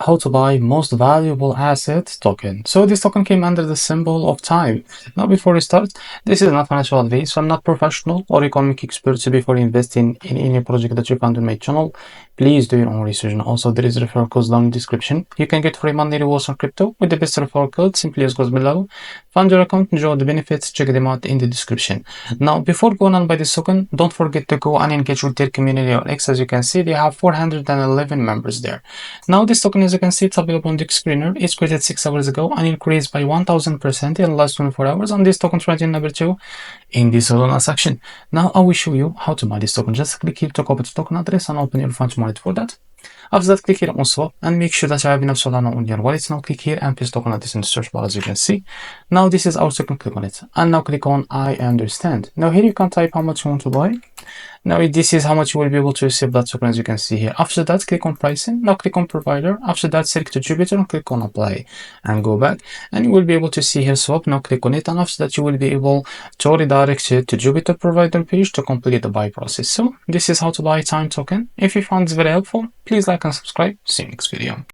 how to buy most valuable asset token. So this token came under the symbol of time. Now before we start, this is not financial advice. So I'm not professional or economic expert. So before investing in any project that you found on my channel, please do your own research. And also there is referral codes down in the description. You can get free money rewards on crypto with the best referral code. Simply as goes below. Find your account, enjoy the benefits, check them out in the description. Now before going on by this token, don't forget to go and engage with their community on X. As you can see, they have 411 members there. Now this token, as you can see, it's available on the screener. It's created 6 hours ago and increased by 1000% in the last 24 hours. And this token ranking number 2 in the Solana section. Now I will show you how to buy this token. Just click here to copy the token address and open your funds wallet for that. After that, click here on swap and make sure that you have enough Solana on your wallet. Now click here and paste token address in the search bar, as you can see. Now this is our token, click on it and now click on I understand. Now here you can type how much you want to buy. Now this is how much you will be able to receive that token, as you can see here. After that, click on pricing. Now click on provider. After that, select Jupiter and click on apply and go back and you will be able to see here swap. Now click on it and after that you will be able to redirect you to Jupiter provider page to complete the buy process. So this is how to buy time token. If you found this very helpful, please like and subscribe. See you next video.